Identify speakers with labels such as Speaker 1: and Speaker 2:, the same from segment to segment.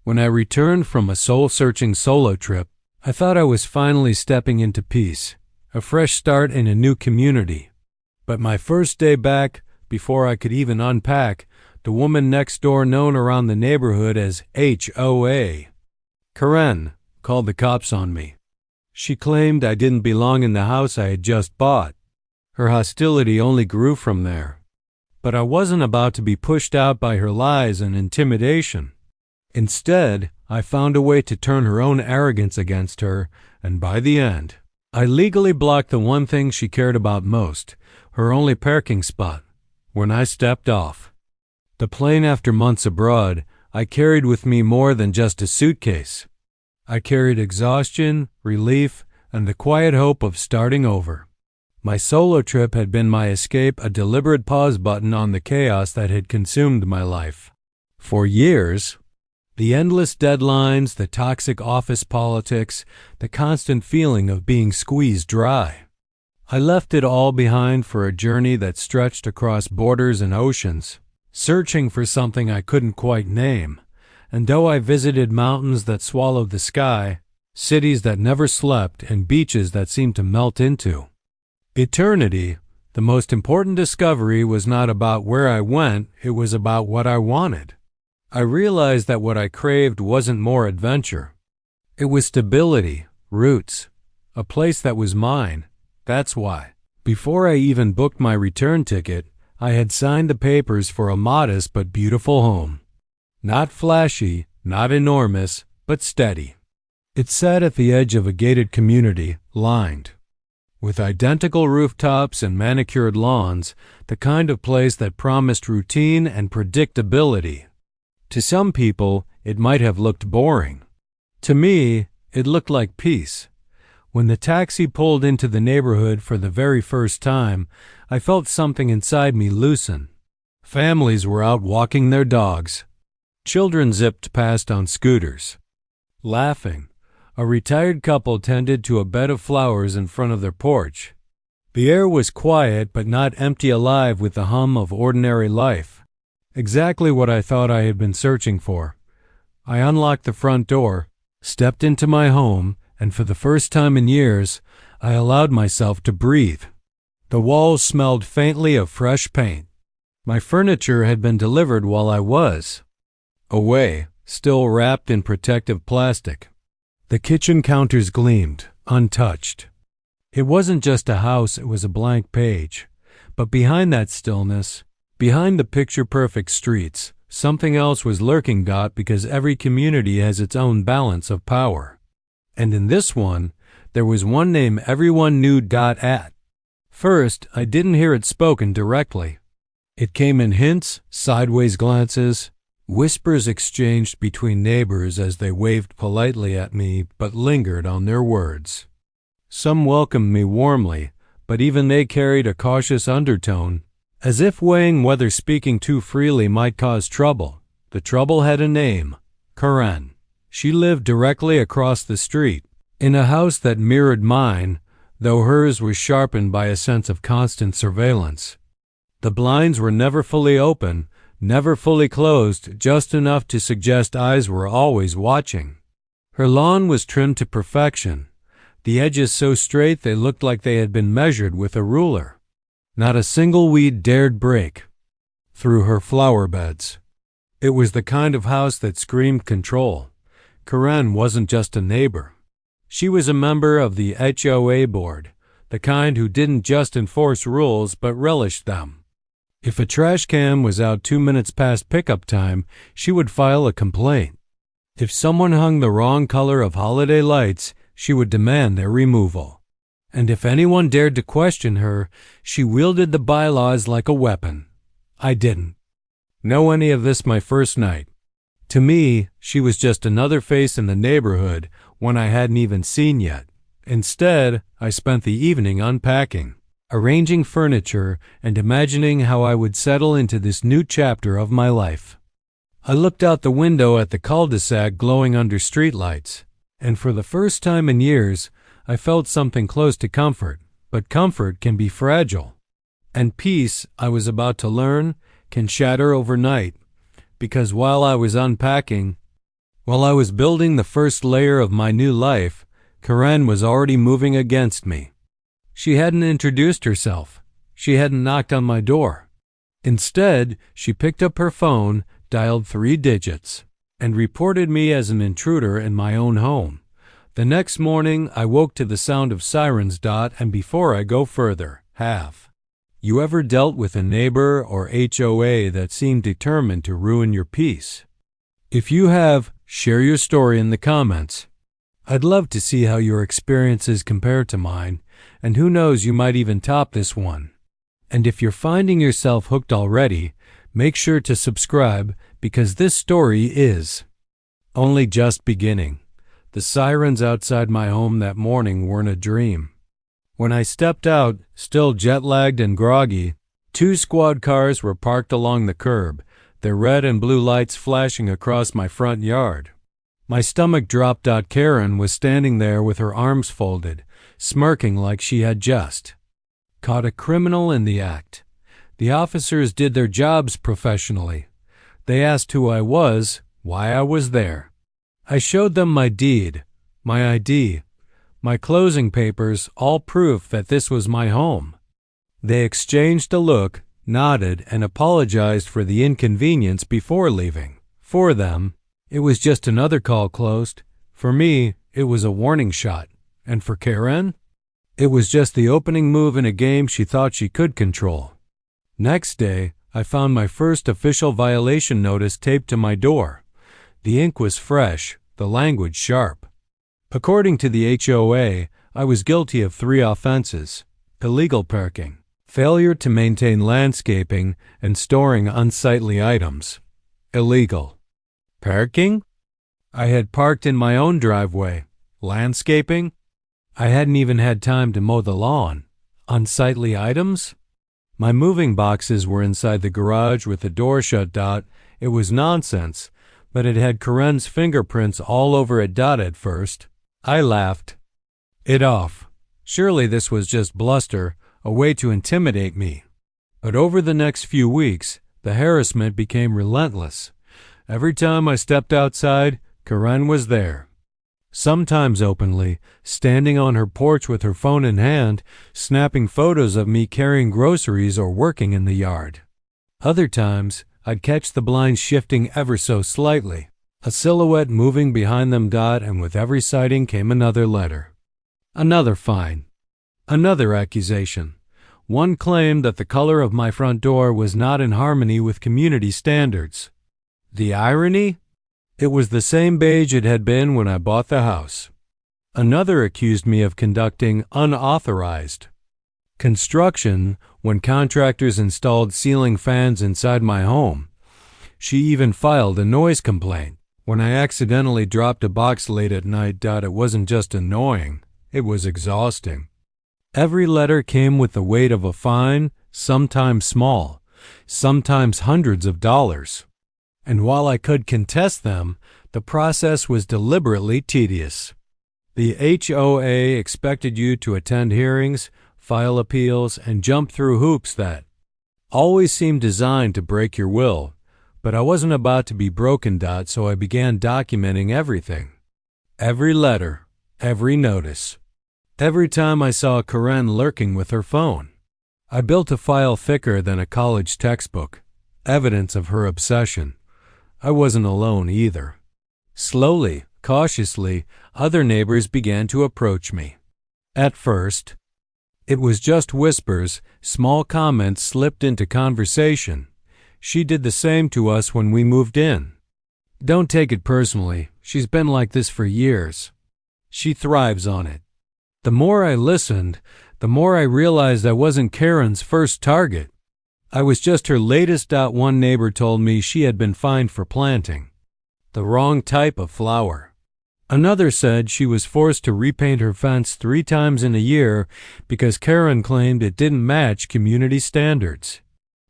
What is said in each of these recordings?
Speaker 1: When I returned from a soul-searching solo trip, I thought I was finally stepping into peace, a fresh start in a new community. But my first day back, before I could even unpack, the woman next door, known around the neighborhood as HOA, Karen, called the cops on me. She claimed I didn't belong in the house I had just bought. Her hostility only grew from there. But I wasn't about to be pushed out by her lies and intimidation. Instead, I found a way to turn her own arrogance against her, and by the end, I legally blocked the one thing she cared about most, her only parking spot, when I stepped off. The plane after months abroad, I carried with me more than just a suitcase. I carried exhaustion, relief, and the quiet hope of starting over. My solo trip had been my escape, a deliberate pause button on the chaos that had consumed my life. For years, the endless deadlines, the toxic office politics, the constant feeling of being squeezed dry. I left it all behind for a journey that stretched across borders and oceans, searching for something I couldn't quite name. And though I visited mountains that swallowed the sky, cities that never slept, and beaches that seemed to melt into eternity, the most important discovery was not about where I went, it was about what I wanted. I realized that what I craved wasn't more adventure. It was stability, roots, a place that was mine. That's why, before I even booked my return ticket, I had signed the papers for a modest but beautiful home. Not flashy, not enormous, but steady. It sat at the edge of a gated community, lined with identical rooftops and manicured lawns, the kind of place that promised routine and predictability. To some people, it might have looked boring. To me, it looked like peace. When the taxi pulled into the neighborhood for the very first time, I felt something inside me loosen. Families were out walking their dogs. Children zipped past on scooters, laughing. A retired couple tended to a bed of flowers in front of their porch. The air was quiet but not empty, alive with the hum of ordinary life. Exactly what I thought I had been searching for. I unlocked the front door, stepped into my home, and for the first time in years, I allowed myself to breathe. The walls smelled faintly of fresh paint. My furniture had been delivered while I was away, still wrapped in protective plastic. The kitchen counters gleamed, untouched. It wasn't just a house, it was a blank page. But behind that stillness, behind the picture-perfect streets, something else was lurking, because every community has its own balance of power. And in this one, there was one name everyone knew. At first, I didn't hear it spoken directly. It came in hints, sideways glances, whispers exchanged between neighbors as they waved politely at me but lingered on their words. Some welcomed me warmly, but even they carried a cautious undertone, as if weighing whether speaking too freely might cause trouble. The trouble had a name: Karen. She lived directly across the street, in a house that mirrored mine, though hers was sharpened by a sense of constant surveillance. The blinds were never fully open, never fully closed, just enough to suggest eyes were always watching. Her lawn was trimmed to perfection, the edges so straight they looked like they had been measured with a ruler. Not a single weed dared break through her flower beds. It was the kind of house that screamed control. Karen wasn't just a neighbor. She was a member of the HOA board, the kind who didn't just enforce rules but relished them. If a trash can was out 2 minutes past pickup time, she would file a complaint. If someone hung the wrong color of holiday lights, she would demand their removal. And if anyone dared to question her, she wielded the bylaws like a weapon. I didn't know any of this my first night. To me, she was just another face in the neighborhood, one I hadn't even seen yet. Instead, I spent the evening unpacking, arranging furniture, and imagining how I would settle into this new chapter of my life. I looked out the window at the cul-de-sac glowing under streetlights, and for the first time in years, I felt something close to comfort, but comfort can be fragile. And peace, I was about to learn, can shatter overnight, because while I was unpacking, While I was building the first layer of my new life, Karen was already moving against me. She hadn't introduced herself. She hadn't knocked on my door. Instead, she picked up her phone, dialed 3 digits, and reported me as an intruder in my own home. The next morning, I woke to the sound of sirens. And before I go further, have you ever dealt with a neighbor or HOA that seemed determined to ruin your peace? If you have, share your story in the comments. I'd love to see how your experiences compare to mine, and who knows, you might even top this one. And if you're finding yourself hooked already, make sure to subscribe, because this story is only just beginning. The sirens outside my home that morning weren't a dream. When I stepped out, still jet-lagged and groggy, 2 squad cars were parked along the curb, their red and blue lights flashing across my front yard. My stomach dropped. Karen was standing there with her arms folded, smirking like she had just caught a criminal in the act. The officers did their jobs professionally. They asked who I was, why I was there. I showed them my deed, my ID, my closing papers, all proof that this was my home. They exchanged a look, nodded, and apologized for the inconvenience before leaving. For them, it was just another call closed. For me, it was a warning shot. And for Karen, it was just the opening move in a game she thought she could control. Next day, I found my first official violation notice taped to my door. The ink was fresh, the language sharp. According to the HOA, I was guilty of 3 offenses: illegal parking, failure to maintain landscaping, and storing unsightly items. Illegal parking? I had parked in my own driveway. Landscaping? I hadn't even had time to mow the lawn. Unsightly items? My moving boxes were inside the garage with the door shut. It was nonsense, but it had Karen's fingerprints all over it. At first, I laughed it off. Surely this was just bluster, a way to intimidate me. But over the next few weeks, the harassment became relentless. Every time I stepped outside, Karen was there. Sometimes openly, standing on her porch with her phone in hand, snapping photos of me carrying groceries or working in the yard. Other times, I'd catch the blinds shifting ever so slightly, a silhouette moving behind them. And with every sighting came another letter. Another fine. Another accusation. One claimed that the color of my front door was not in harmony with community standards. The irony? It was the same beige it had been when I bought the house. Another accused me of conducting unauthorized construction when contractors installed ceiling fans inside my home. She even filed a noise complaint when I accidentally dropped a box late at night. It wasn't just annoying, it was exhausting. Every letter came with the weight of a fine, sometimes small, sometimes hundreds of dollars. And while I could contest them, the process was deliberately tedious. The HOA expected you to attend hearings, file appeals, and jump through hoops that always seemed designed to break your will. But I wasn't about to be broken. So I began documenting everything. Every letter, every notice. Every time I saw Karen lurking with her phone. I built a file thicker than a college textbook, evidence of her obsession. I wasn't alone either. Slowly, cautiously, other neighbors began to approach me. At first, it was just whispers, small comments slipped into conversation. She did the same to us when we moved in. Don't take it personally, she's been like this for years. She thrives on it. The more I listened, the more I realized I wasn't Karen's first target. I was just her latest. One neighbor told me she had been fined for planting the wrong type of flower. Another said she was forced to repaint her fence 3 times in a year because Karen claimed it didn't match community standards.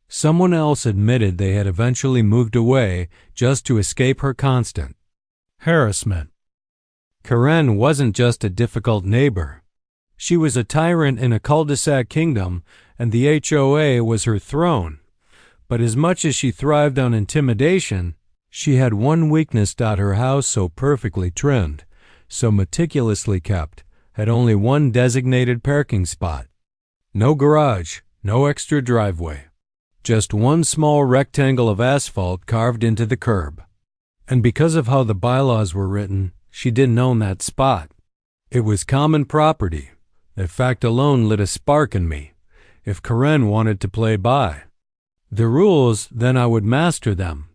Speaker 1: Someone else admitted they had eventually moved away just to escape her constant harassment. Karen wasn't just a difficult neighbor. She was a tyrant in a cul-de-sac kingdom, and the HOA was her throne. But as much as she thrived on intimidation, She had one weakness: her house, so perfectly trimmed, so meticulously kept, had only one designated parking spot. No garage, no extra driveway. Just one small rectangle of asphalt carved into the curb. And because of how the bylaws were written, she didn't own that spot. It was common property. That fact alone lit a spark in me. If Karen wanted to play by the rules, then I would master them.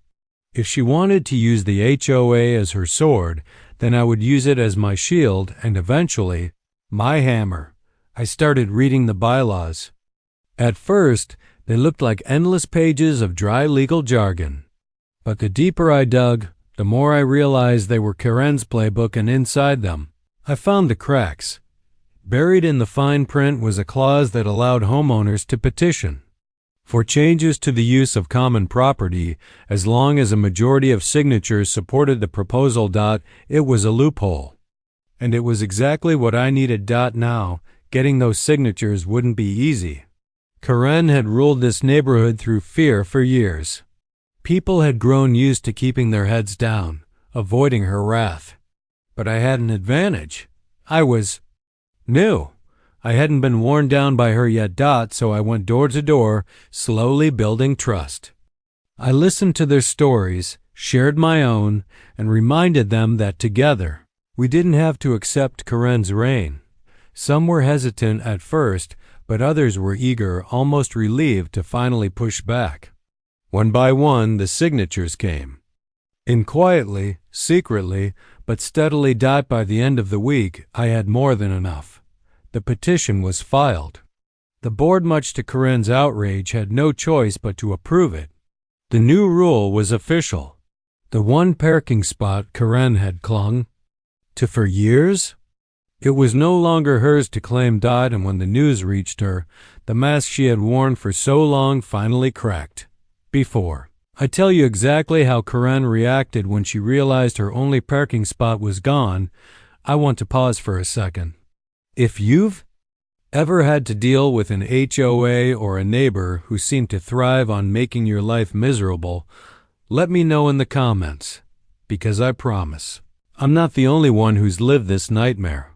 Speaker 1: If she wanted to use the HOA as her sword, then I would use it as my shield and eventually my hammer. I started reading the bylaws. At first, they looked like endless pages of dry legal jargon. But the deeper I dug, the more I realized they were Karen's playbook, and inside them, I found the cracks. Buried in the fine print was a clause that allowed homeowners to petition for changes to the use of common property as long as a majority of signatures supported the proposal. It was a loophole. And it was exactly what I needed. Now, getting those signatures wouldn't be easy. Karen had ruled this neighborhood through fear for years. People had grown used to keeping their heads down, avoiding her wrath. But I had an advantage. I was new. I hadn't been worn down by her yet. So I went door to door, slowly building trust. I listened to their stories, shared my own, and reminded them that together, we didn't have to accept Karen's reign. Some were hesitant at first, but others were eager, almost relieved to finally push back. One by one, the signatures came. In quietly, secretly, but steadily. By the end of the week, I had more than enough. The petition was filed. The board, much to Karen's outrage, had no choice but to approve it. The new rule was official. The one parking spot Karen had clung to for years, it was no longer hers to claim. And when the news reached her, the mask she had worn for so long finally cracked. Before I tell you exactly how Karen reacted when she realized her only parking spot was gone, I want to pause for a second. If you've ever had to deal with an HOA or a neighbor who seemed to thrive on making your life miserable, let me know in the comments, because I promise I'm not the only one who's lived this nightmare.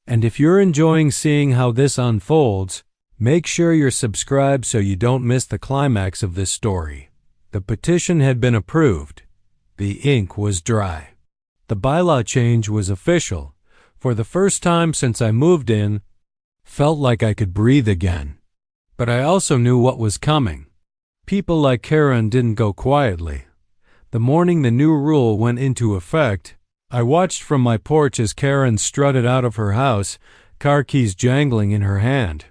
Speaker 1: And if you're enjoying seeing how this unfolds, make sure you're subscribed so you don't miss the climax of this story. The petition had been approved. The ink was dry. The bylaw change was official. For the first time since I moved in, felt like I could breathe again. But I also knew what was coming. People like Karen didn't go quietly. The morning the new rule went into effect, I watched from my porch as Karen strutted out of her house, car keys jangling in her hand.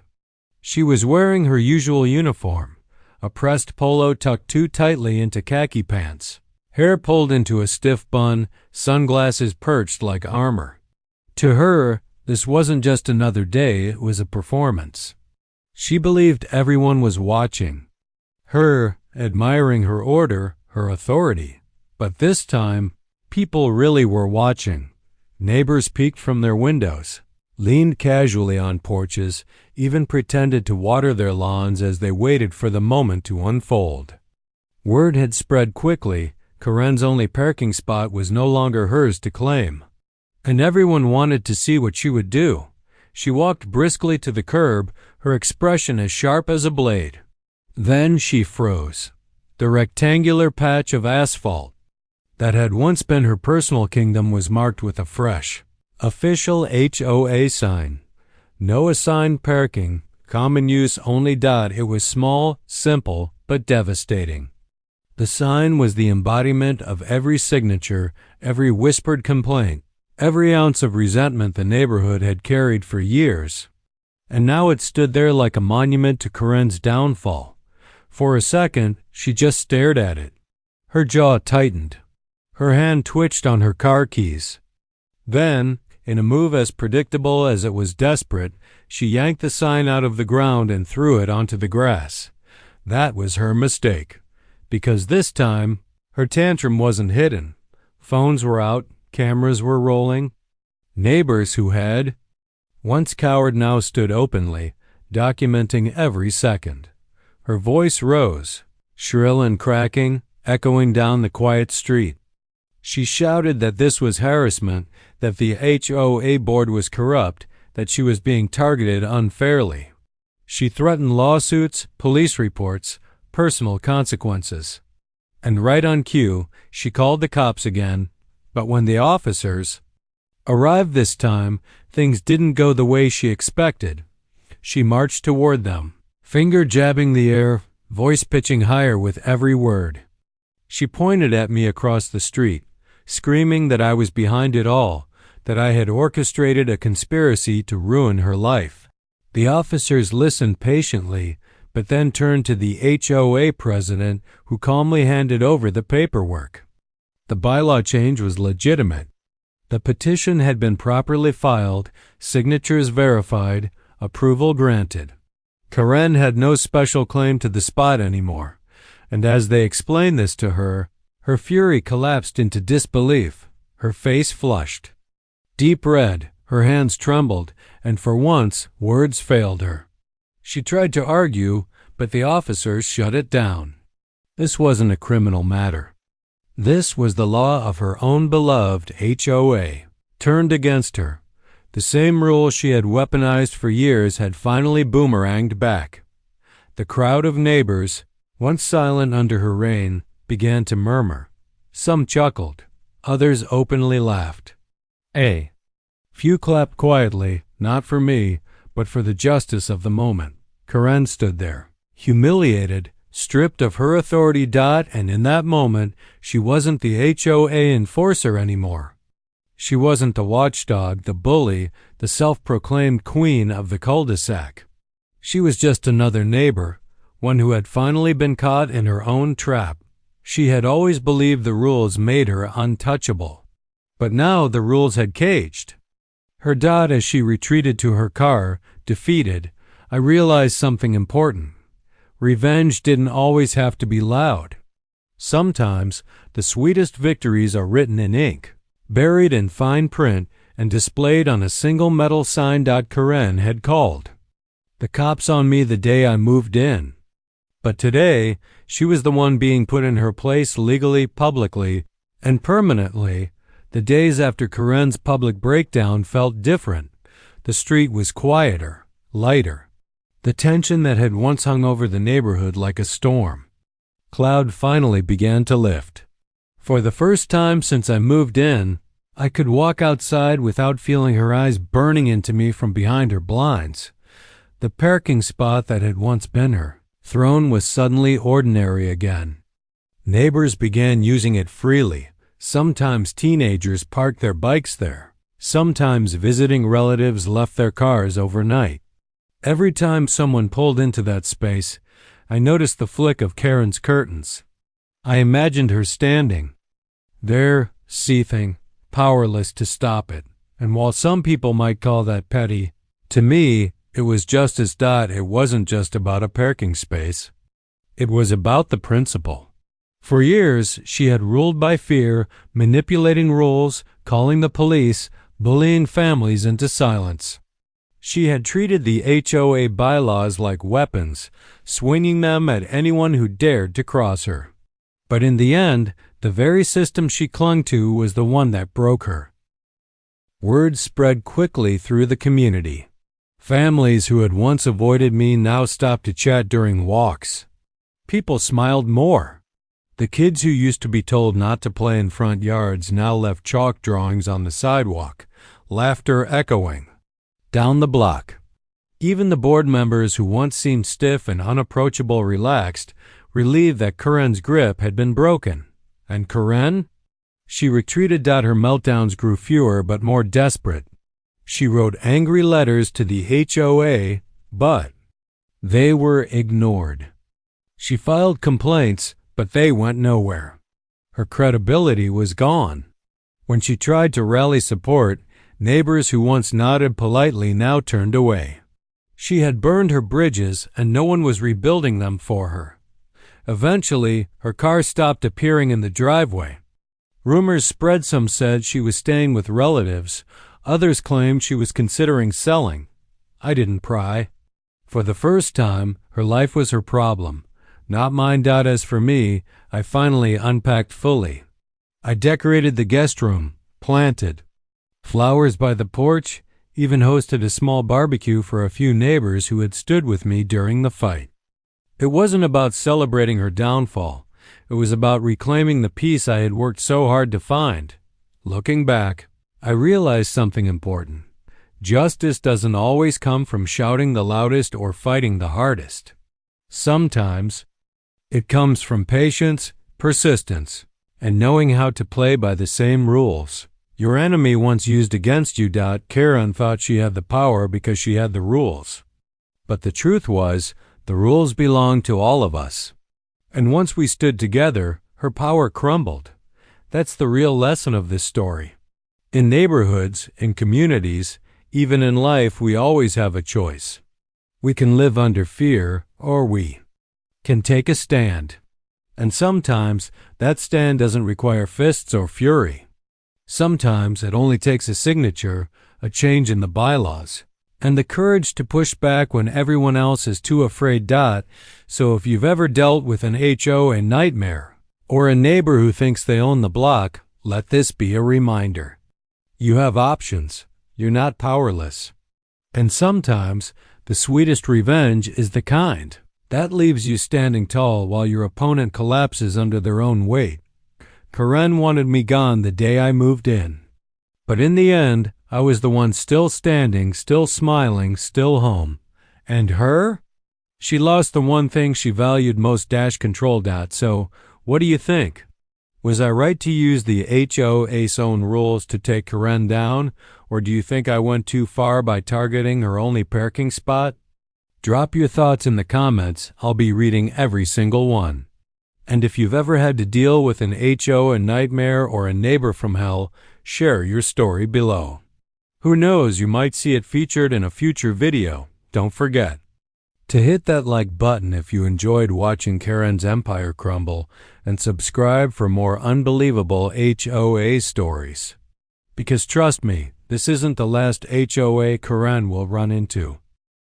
Speaker 1: She was wearing her usual uniform, a pressed polo tucked too tightly into khaki pants, hair pulled into a stiff bun, sunglasses perched like armor. To her, this wasn't just another day, it was a performance. She believed everyone was watching her, admiring her order, her authority. But this time, people really were watching. Neighbors peeked from their windows, leaned casually on porches, even pretended to water their lawns as they waited for the moment to unfold. Word had spread quickly. Karen's only parking spot was no longer hers to claim. And everyone wanted to see what she would do. She walked briskly to the curb, her expression as sharp as a blade. Then she froze. The rectangular patch of asphalt that had once been her personal kingdom was marked with a fresh, official HOA sign. No assigned parking, common use only. It was small, simple, but devastating. The sign was the embodiment of every signature, every whispered complaint, every ounce of resentment the neighborhood had carried for years. And now it stood there like a monument to Karen's downfall. For a second, she just stared at it. Her jaw tightened. Her hand twitched on her car keys. Then, in a move as predictable as it was desperate, she yanked the sign out of the ground and threw it onto the grass. That was her mistake, because this time, her tantrum wasn't hidden. Phones were out, cameras were rolling. Neighbors who had once cowered now stood openly, documenting every second. Her voice rose, shrill and cracking, echoing down the quiet street. She shouted that this was harassment, that the HOA board was corrupt, that she was being targeted unfairly. She threatened lawsuits, police reports, personal consequences. And right on cue, she called the cops again, but when the officers arrived this time, things didn't go the way she expected. She marched toward them, finger jabbing the air, voice pitching higher with every word. She pointed at me across the street, screaming that I was behind it all, that I had orchestrated a conspiracy to ruin her life. The officers listened patiently, but then turned to the HOA president, who calmly handed over the paperwork. The bylaw change was legitimate. The petition had been properly filed, signatures verified, approval granted. Karen had no special claim to the spot anymore, and as they explained this to her, her fury collapsed into disbelief. Her face flushed. Deep red, her hands trembled, and for once, words failed her. She tried to argue, but the officers shut it down. This wasn't a criminal matter. This was the law of her own beloved HOA, turned against her. The same rules she had weaponized for years had finally boomeranged back. The crowd of neighbors, once silent under her reign, began to murmur. Some chuckled, others openly laughed. Few clapped quietly, not for me, but for the justice of the moment. Karen stood there, humiliated, stripped of her authority. And in that moment, she wasn't the HOA enforcer anymore. She wasn't the watchdog, the bully, the self-proclaimed queen of the cul-de-sac. She was just another neighbor, one who had finally been caught in her own trap. She had always believed the rules made her untouchable. But now the rules had caged her. As she retreated to her car, defeated, I realized something important. Revenge didn't always have to be loud. Sometimes the sweetest victories are written in ink, buried in fine print, and displayed on a single metal sign. Karen had called the cops on me the day I moved in. But today, she was the one being put in her place legally, publicly, and permanently. The days after Karen's public breakdown felt different. The street was quieter, lighter. The tension that had once hung over the neighborhood like a storm cloud finally began to lift. For the first time since I moved in, I could walk outside without feeling her eyes burning into me from behind her blinds. The parking spot that had once been her throne was suddenly ordinary again. Neighbors began using it freely. Sometimes teenagers parked their bikes there. Sometimes visiting relatives left their cars overnight. Every time someone pulled into that space, I noticed the flick of Karen's curtains. I imagined her standing there, seething, powerless to stop it. And while some people might call that petty, to me, it was just as it wasn't just about a parking space. It was about the principle. For years, she had ruled by fear, manipulating rules, calling the police, bullying families into silence. She had treated the HOA bylaws like weapons, swinging them at anyone who dared to cross her. But in the end, the very system she clung to was the one that broke her. Word spread quickly through the community. Families who had once avoided me now stopped to chat during walks. People smiled more. The kids who used to be told not to play in front yards now left chalk drawings on the sidewalk, laughter echoing down the block. Even the board members who once seemed stiff and unapproachable relaxed, relieved that Karen's grip had been broken. And Karen? She retreated. Her meltdowns grew fewer but more desperate. She wrote angry letters to the HOA, but they were ignored. She filed complaints, but they went nowhere. Her credibility was gone. When she tried to rally support, neighbors who once nodded politely now turned away. She had burned her bridges, and no one was rebuilding them for her. Eventually, her car stopped appearing in the driveway. Rumors spread. Some said she was staying with relatives. Others claimed she was considering selling. I didn't pry. For the first time, her life was her problem. not mine. As for me, I finally unpacked fully. I decorated the guest room, planted flowers by the porch, even hosted a small barbecue for a few neighbors who had stood with me during the fight. It wasn't about celebrating her downfall. It was about reclaiming the peace I had worked so hard to find. Looking back, I realized something important. Justice doesn't always come from shouting the loudest or fighting the hardest. Sometimes it comes from patience, persistence, and knowing how to play by the same rules your enemy once used against you. Karen thought she had the power because she had the rules. But the truth was, the rules belonged to all of us. And once we stood together, her power crumbled. That's the real lesson of this story. In neighborhoods, in communities, even in life, we always have a choice. We can live under fear, or we can take a stand. And sometimes that stand doesn't require fists or fury. Sometimes it only takes a signature, a change in the bylaws, and the courage to push back when everyone else is too afraid. So if you've ever dealt with an HOA nightmare, or a neighbor who thinks they own the block, let this be a reminder. You have options. You're not powerless. And sometimes the sweetest revenge is the kind that leaves you standing tall while your opponent collapses under their own weight. Karen wanted me gone the day I moved in. But in the end, I was the one still standing, still smiling, still home. And her? She lost the one thing she valued most. Control. So, what do you think? Was I right to use the HOA's own rules to take Karen down, or do you think I went too far by targeting her only parking spot? Drop your thoughts in the comments. I'll be reading every single one. And if you've ever had to deal with an HOA nightmare or a neighbor from hell, share your story below. Who knows, you might see it featured in a future video. Don't forget to hit that like button if you enjoyed watching Karen's empire crumble, and subscribe for more unbelievable HOA stories. Because trust me, this isn't the last HOA Karen will run into.